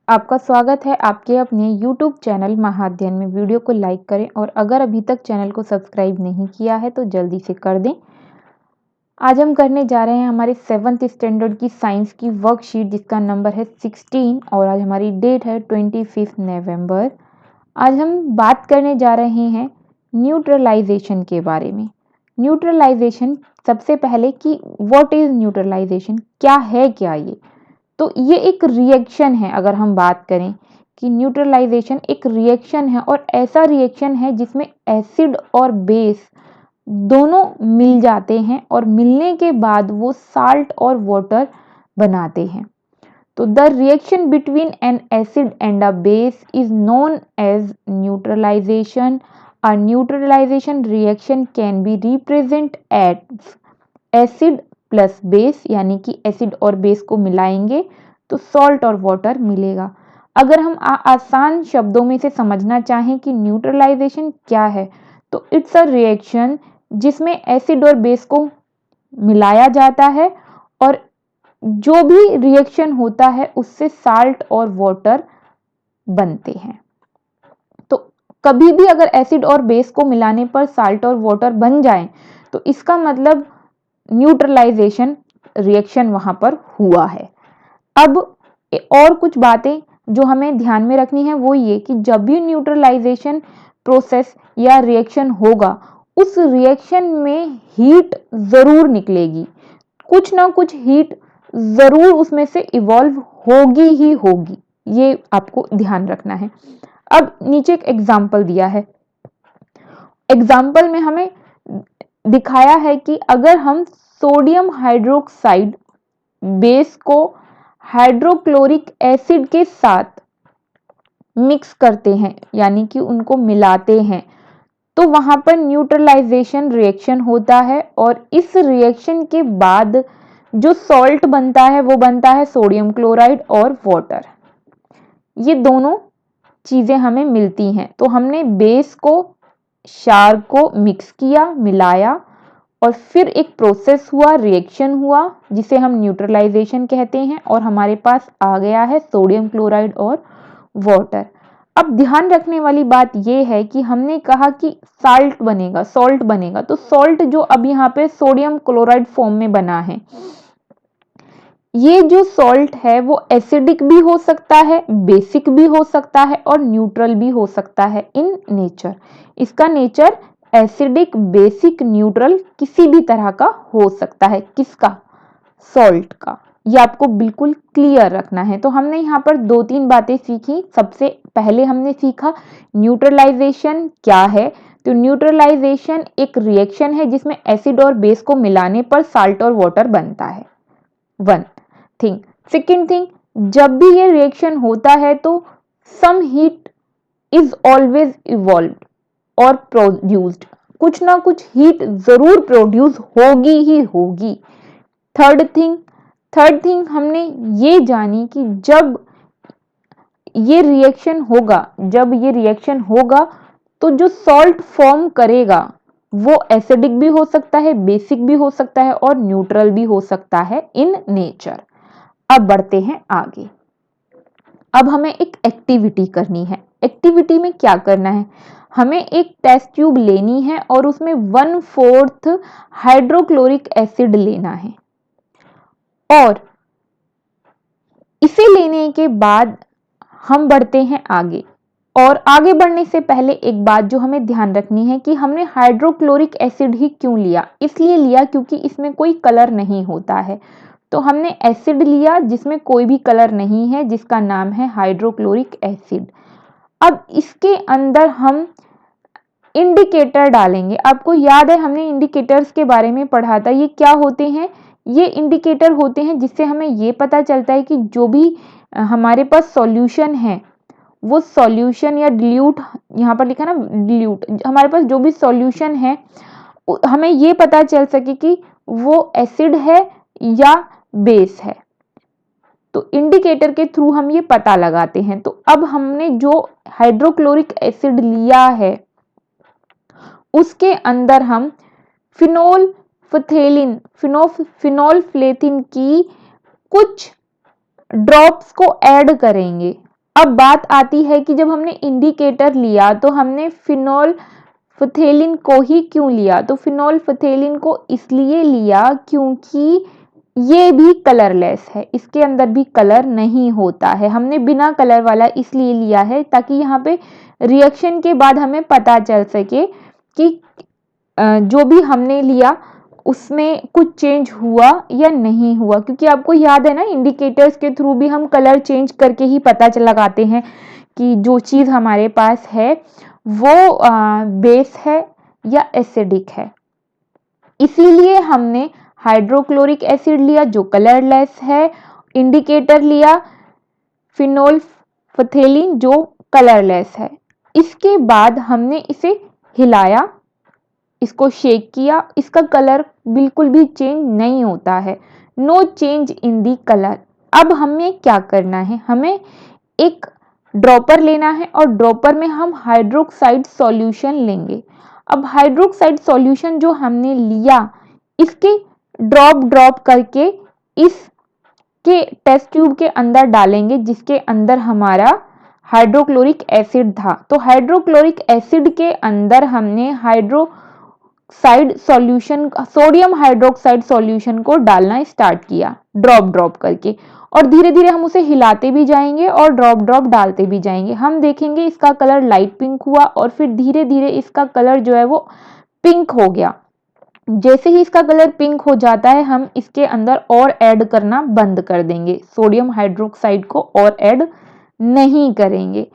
आपका स्वागत है आपके अपने YouTube चैनल महाअध्ययन में। वीडियो को लाइक करें और अगर अभी तक चैनल को सब्सक्राइब नहीं किया है तो जल्दी से कर दें। आज हम करने जा रहे हैं हमारे 7th स्टैंडर्ड की साइंस की वर्कशीट जिसका नंबर है 16 और आज हमारी डेट है 25 नवंबर। आज हम बात करने जा रहे हैं न्यूट्रलाइजेशन के बारे में। न्यूट्रलाइजेशन सबसे पहले कि व्हाट इज न्यूट्रलाइजेशन, क्या है क्या ये। तो ये एक रिएक्शन है। अगर हम बात करें कि न्यूट्रलाइजेशन एक रिएक्शन है और ऐसा रिएक्शन है जिसमें एसिड और बेस दोनों मिल जाते हैं और मिलने के बाद वो साल्ट और वाटर बनाते हैं। तो the reaction between an acid and a base is known as neutralisation. A neutralisation reaction can be represent as acid plus base, यानी कि एसिड और बेस को मिलाएंगे तो सॉल्ट और वाटर मिलेगा। अगर हम आसान शब्दों में से समझना चाहें कि न्यूट्रलाइजेशन क्या है तो इट्स अ रिएक्शन जिसमें एसिड और बेस को मिलाया जाता है और जो भी रिएक्शन होता है उससे साल्ट और वाटर बनते हैं। तो कभी भी अगर एसिड और बेस को मिलाने पर साल्ट और वाटर बन जाए तो इसका मतलब न्यूट्रलाइजेशन रिएक्शन वहां पर हुआ है। अब और कुछ बातें जो हमें ध्यान में रखनी है वो ये कि जब भी न्यूट्रलाइजेशन प्रोसेस या रिएक्शन होगा उस रिएक्शन में हीट जरूर निकलेगी, कुछ ना कुछ हीट जरूर उसमें से इवॉल्व होगी ही होगी, ये आपको ध्यान रखना है। अब नीचे एक एग्जाम्पल दिया है। एग्जाम्पल में हमें दिखाया है कि अगर हम सोडियम हाइड्रोक्साइड बेस को हाइड्रोक्लोरिक एसिड के साथ मिक्स करते हैं, यानी कि उनको मिलाते हैं, तो वहां पर न्यूट्रलाइजेशन रिएक्शन होता है और इस रिएक्शन के बाद जो सॉल्ट बनता है वो बनता है सोडियम क्लोराइड और वाटर। ये दोनों चीजें हमें मिलती हैं। तो हमने बेस को क्षार को मिक्स किया, मिलाया और फिर एक प्रोसेस हुआ, रिएक्शन हुआ जिसे हम न्यूट्रलाइजेशन कहते हैं और हमारे पास आ गया है सोडियम क्लोराइड और वाटर। अब ध्यान रखने वाली बात यह है कि हमने कहा कि साल्ट बनेगा, सॉल्ट बनेगा, तो सॉल्ट जो अब यहाँ पे सोडियम क्लोराइड फॉर्म में बना है, ये जो सॉल्ट है वो एसिडिक भी हो सकता है, बेसिक भी हो सकता है और न्यूट्रल भी हो सकता है इन नेचर। इसका नेचर एसिडिक, बेसिक, न्यूट्रल किसी भी तरह का हो सकता है। किसका? सॉल्ट का। ये आपको बिल्कुल क्लियर रखना है। तो हमने यहाँ पर 2-3 बातें सीखी। सबसे पहले हमने सीखा न्यूट्रलाइजेशन क्या है। तो न्यूट्रलाइजेशन एक रिएक्शन है जिसमें एसिड और बेस को मिलाने पर साल्ट और वाटर बनता है। One thing. सेकेंड थिंग, जब भी ये रिएक्शन होता है तो some heat is always evolved और प्रोड्यूस्ड, कुछ ना कुछ हीट जरूर प्रोड्यूस होगी ही होगी। थर्ड थिंग हमने ये जानी कि जब ये रिएक्शन होगा तो जो सॉल्ट फॉर्म करेगा वो एसिडिक भी हो सकता है, बेसिक भी हो सकता है और न्यूट्रल भी हो सकता है इन नेचर। अब बढ़ते हैं आगे। अब हमें एक एक्टिविटी करनी है। एक्टिविटी में क्या करना है? हमें एक टेस्ट ट्यूब लेनी है और उसमें 1/4 हाइड्रोक्लोरिक एसिड लेना है और इसे लेने के बाद हम बढ़ते हैं आगे। और आगे बढ़ने से पहले एक बात जो हमें ध्यान रखनी है कि हमने हाइड्रोक्लोरिक एसिड ही क्यों लिया। इसलिए लिया क्योंकि इसमें कोई कलर नहीं होता है। तो हमने एसिड लिया जिसमें कोई भी कलर नहीं है, जिसका नाम है हाइड्रोक्लोरिक एसिड। अब इसके अंदर हम इंडिकेटर डालेंगे। आपको याद है हमने इंडिकेटर्स के बारे में पढ़ा था। ये क्या होते हैं? ये इंडिकेटर होते हैं जिससे हमें ये पता चलता है कि जो भी हमारे पास सॉल्यूशन है वो सॉल्यूशन या डिल्यूट, यहाँ पर लिखा ना डिल्यूट, हमारे पास जो भी सॉल्यूशन है हमें ये पता चल सके कि वो एसिड है या बेस है। तो इंडिकेटर के थ्रू हम ये पता लगाते हैं। तो अब हमने जो हाइड्रोक्लोरिक एसिड लिया है उसके अंदर हम फिनोल्फ्थेलिन की कुछ ड्रॉप्स को ऐड करेंगे। अब बात आती है कि जब हमने इंडिकेटर लिया तो हमने फिनोल्फथेलिन को ही क्यों लिया? तो फिनोल्फथेलिन को इसलिए लिया क्योंकि ये भी कलरलेस है, इसके अंदर भी कलर नहीं होता है। हमने बिना कलर वाला इसलिए लिया है ताकि यहाँ पे रिएक्शन के बाद हमें पता चल सके कि जो भी हमने लिया उसमें कुछ चेंज हुआ या नहीं हुआ, क्योंकि आपको याद है ना, इंडिकेटर्स के थ्रू भी हम कलर चेंज करके ही पता लगाते हैं कि जो चीज़ हमारे पास है वो बेस है या एसिडिक है। इसीलिए हमने हाइड्रोक्लोरिक एसिड लिया जो कलरलेस है, इंडिकेटर लिया फिनोल्फथेलिन जो कलरलेस है। इसके बाद हमने इसे हिलाया, इसको शेक किया, इसका कलर बिल्कुल भी चेंज नहीं होता है, no change in the colour. अब हमें क्या करना है, हमें एक ड्रॉपर लेना है और ड्रॉपर में हम हाइड्रोक्साइड सॉल्यूशन लेंगे। अब हाइड्रोक्साइड सॉल्यूशन जो हमने लिया इसके ड्रॉप करके इसके टेस्ट ट्यूब के अंदर डालेंगे जिसके अंदर हमारा हाइड्रोक्लोरिक एसिड था। तो हाइड्रोक्लोरिक एसिड के अंदर हमने hydroxide solution, sodium hydroxide solution को डालना स्टार्ट किया ड्रॉप करके, और धीरे धीरे हम उसे हिलाते भी जाएंगे और ड्रॉप डालते भी जाएंगे। हम देखेंगे इसका कलर लाइट पिंक हुआ और फिर धीरे धीरे इसका कलर जो है वो पिंक हो गया। जैसे ही इसका कलर पिंक हो जाता है हम इसके अंदर और ऐड करना बंद कर देंगे, सोडियम हाइड्रोक्साइड को और ऐड नहीं करेंगे।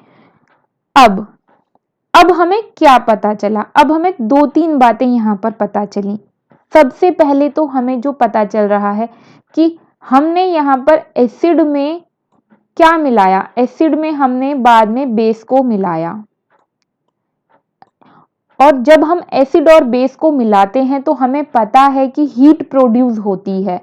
अब हमें क्या पता चला? अब हमें 2-3 बातें यहाँ पर पता चली। सबसे पहले तो हमें जो पता चल रहा है कि हमने यहाँ पर एसिड में क्या मिलाया, एसिड में हमने बाद में बेस को मिलाया, और जब हम एसिड और बेस को मिलाते हैं तो हमें पता है कि हीट प्रोड्यूस होती है।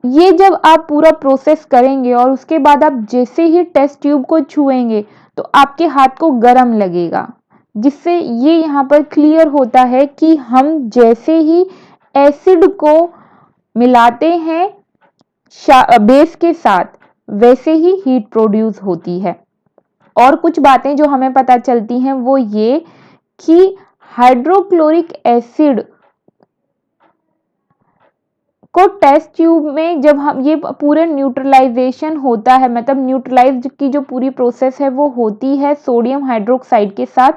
ये जब आप पूरा प्रोसेस करेंगे और उसके बाद आप जैसे ही टेस्ट ट्यूब को छुएंगे तो आपके हाथ को गर्म लगेगा, जिससे ये यहाँ पर क्लियर होता है कि हम जैसे ही एसिड को मिलाते हैं बेस के साथ वैसे ही हीट प्रोड्यूस होती है। और कुछ बातें जो हमें पता चलती हैं वो ये कि हाइड्रोक्लोरिक एसिड को टेस्ट ट्यूब में जब हम ये पूरे न्यूट्रलाइजेशन होता है, मतलब न्यूट्रलाइज की जो पूरी प्रोसेस है वो होती है सोडियम हाइड्रोक्साइड के साथ,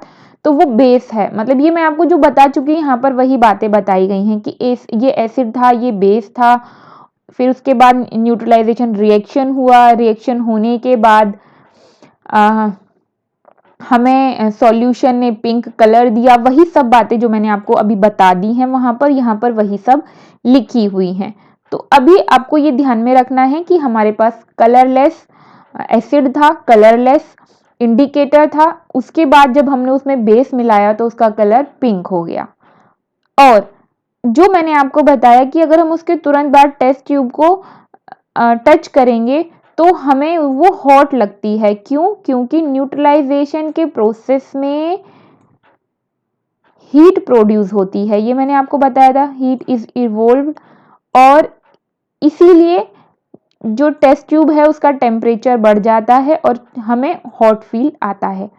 तो वो बेस है। मतलब ये मैं आपको जो बता चुकी हूँ यहाँ पर वही बातें बताई गई हैं कि ये एसिड था, ये बेस था, फिर उसके बाद न्यूट्रलाइजेशन रिएक्शन हुआ, रिएक्शन होने के बाद हमें सॉल्यूशन ने पिंक कलर दिया। वही सब बातें जो मैंने आपको अभी बता दी हैं वहां पर, यहाँ पर वही सब लिखी हुई हैं। तो अभी आपको ये ध्यान में रखना है कि हमारे पास कलरलेस एसिड था, कलरलेस इंडिकेटर था, उसके बाद जब हमने उसमें बेस मिलाया तो उसका कलर पिंक हो गया। और जो मैंने आपको बताया कि अगर हम उसके तुरंत बाद टेस्ट ट्यूब को टच करेंगे तो हमें वो हॉट लगती है। क्यों? क्योंकि न्यूट्रलाइजेशन के प्रोसेस में हीट प्रोड्यूस होती है, ये मैंने आपको बताया था, हीट इज इवॉल्व्ड, और इसीलिए जो टेस्ट ट्यूब है उसका टेम्परेचर बढ़ जाता है और हमें हॉट फील आता है।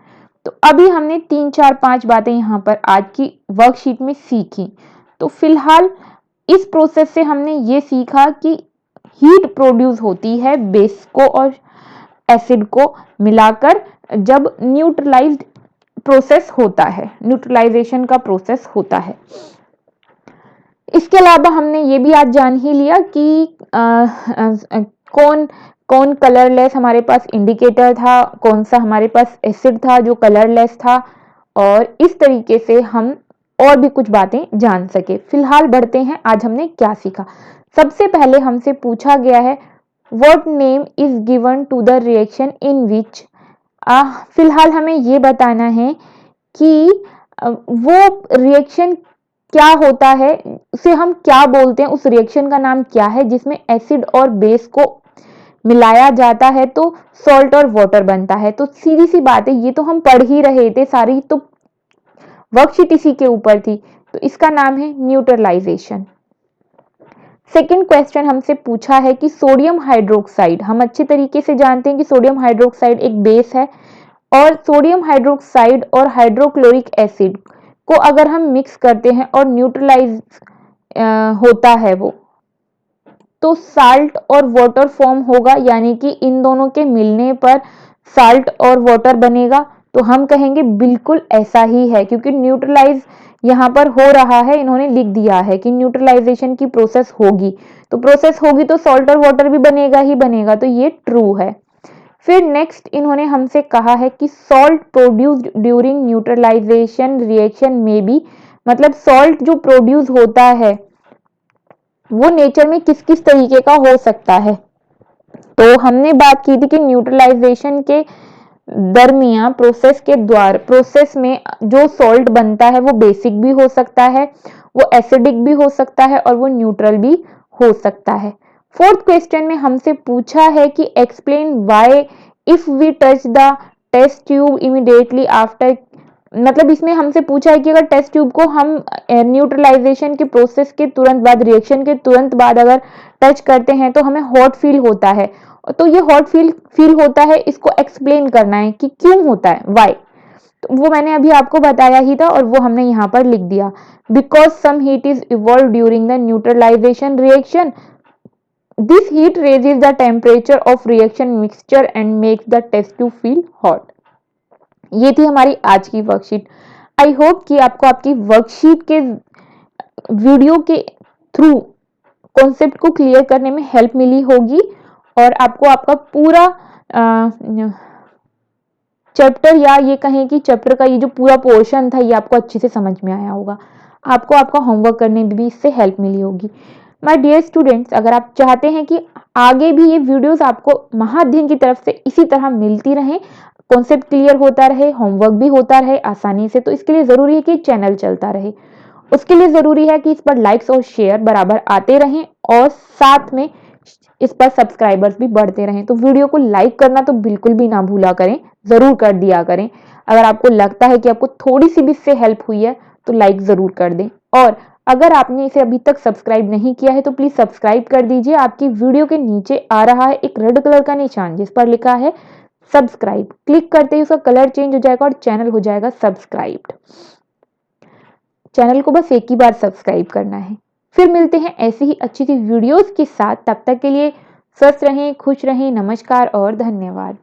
तो अभी हमने 3-4-5 बातें यहाँ पर आज की वर्कशीट में सीखी। तो फिलहाल इस प्रोसेस से हमने ये सीखा कि हीट प्रोड्यूस होती है बेस को और एसिड को मिलाकर जब न्यूट्रलाइज्ड प्रोसेस होता है, न्यूट्रलाइजेशन का प्रोसेस होता है। इसके अलावा हमने ये भी आज जान ही लिया कि कौन कलरलेस हमारे पास इंडिकेटर था, कौन सा हमारे पास एसिड था जो कलरलेस था, और इस तरीके से हम और भी कुछ बातें जान सके। फिलहाल बढ़ते हैं, आज हमने क्या सीखा। सबसे पहले हमसे पूछा गया है what name is given to the reaction in which. फिलहाल हमें ये बताना है कि वो रिएक्शन क्या होता है, उसे हम क्या बोलते हैं, उस रिएक्शन का नाम क्या है जिसमें एसिड और बेस को मिलाया जाता है तो सॉल्ट और वाटर बनता है। तो सीधी सी बात है, ये तो हम पढ़ ही रहे थे, सारी तो वर्कशीट इसी के ऊपर थी। तो इसका नाम है न्यूट्रलाइजेशन। सेकंड क्वेश्चन हमसे पूछा है कि सोडियम हाइड्रोक्साइड, हम अच्छे तरीके से जानते हैं कि सोडियम हाइड्रोक्साइड एक बेस है और सोडियम हाइड्रोक्साइड और हाइड्रोक्लोरिक एसिड को अगर हम मिक्स करते हैं और न्यूट्रलाइज होता है वो, तो साल्ट और वाटर फॉर्म होगा, यानी कि इन दोनों के मिलने पर साल्ट और वाटर बनेगा। तो हम कहेंगे बिल्कुल ऐसा ही है, क्योंकि न्यूट्रलाइज यहाँ पर हो रहा है, इन्होंने लिख दिया है कि न्यूट्रलाइजेशन की प्रोसेस होगी, तो प्रोसेस होगी तो सॉल्ट और वाटर भी बनेगा ही बनेगा, तो ये ट्रू है। फिर नेक्स्ट इन्होंने हमसे कहा है कि salt produced during neutralisation reaction में बी, मतलब सॉल्ट जो प्रोड्यूस होता है वो नेचर में किस किस तरीके का हो सकता है। तो हमने बात की थी कि न्यूट्रलाइजेशन के दरमियान प्रोसेस में जो सॉल्ट बनता है वो बेसिक भी हो सकता है, वो एसिडिक भी हो सकता है और वो न्यूट्रल भी हो सकता है। फोर्थ क्वेश्चन में हमसे पूछा है कि explain why if we touch the test tube immediately after, मतलब इसमें हमसे पूछा है कि अगर टेस्ट ट्यूब को हम न्यूट्रलाइजेशन के प्रोसेस के तुरंत बाद, रिएक्शन के तुरंत बाद अगर टच करते हैं तो हमें हॉट फील होता है, तो ये हॉट फील होता है, इसको एक्सप्लेन करना है कि क्यों होता है, व्हाई। तो वो मैंने अभी आपको बताया ही था और वो हमने यहाँ पर लिख दिया, because some heat is evolve during the neutralisation reaction, this heat raises the temperature of reaction mixture and makes the test tube feel hot. ये थी हमारी आज की वर्कशीट। आई होप कि आपको आपकी वर्कशीट के वीडियो के थ्रू कॉन्सेप्ट को क्लियर करने में हेल्प मिली होगी और आपको आपका पूरा चैप्टर, या ये कहें कि चैप्टर का ये जो पूरा पोर्शन था ये आपको अच्छे से समझ में आया होगा। आपको आपका होमवर्क करने में भी इससे हेल्प मिली होगी। माय डियर स्टूडेंट्स, अगर आप चाहते हैं कि आगे भी ये वीडियोस आपको महाअध्ययन की तरफ से इसी तरह मिलती रहें, कॉन्सेप्ट क्लियर होता रहे, होमवर्क भी होता रहे आसानी से, तो इसके लिए जरूरी है कि चैनल चलता रहे। उसके लिए जरूरी है कि इस पर लाइक्स और शेयर बराबर आते रहें और साथ में इस पर सब्सक्राइबर्स भी बढ़ते रहें। तो वीडियो को लाइक करना तो बिल्कुल भी ना भूला करें, जरूर कर दिया करें। अगर आपको लगता है कि आपको थोड़ी सी भी इससे हेल्प हुई है तो लाइक जरूर कर दें, और अगर आपने इसे अभी तक सब्सक्राइब नहीं किया है तो प्लीज सब्सक्राइब कर दीजिए। आपकी वीडियो के नीचे आ रहा है एक रेड कलर का निशान जिस पर लिखा है सब्सक्राइब, क्लिक करते ही उसका कलर चेंज हो जाएगा और चैनल हो जाएगा सब्सक्राइब्ड। चैनल को बस एक ही बार सब्सक्राइब करना है। फिर मिलते हैं ऐसी ही अच्छी सी वीडियोस के साथ, तब तक के लिए स्वस्थ रहें, खुश रहें, नमस्कार और धन्यवाद।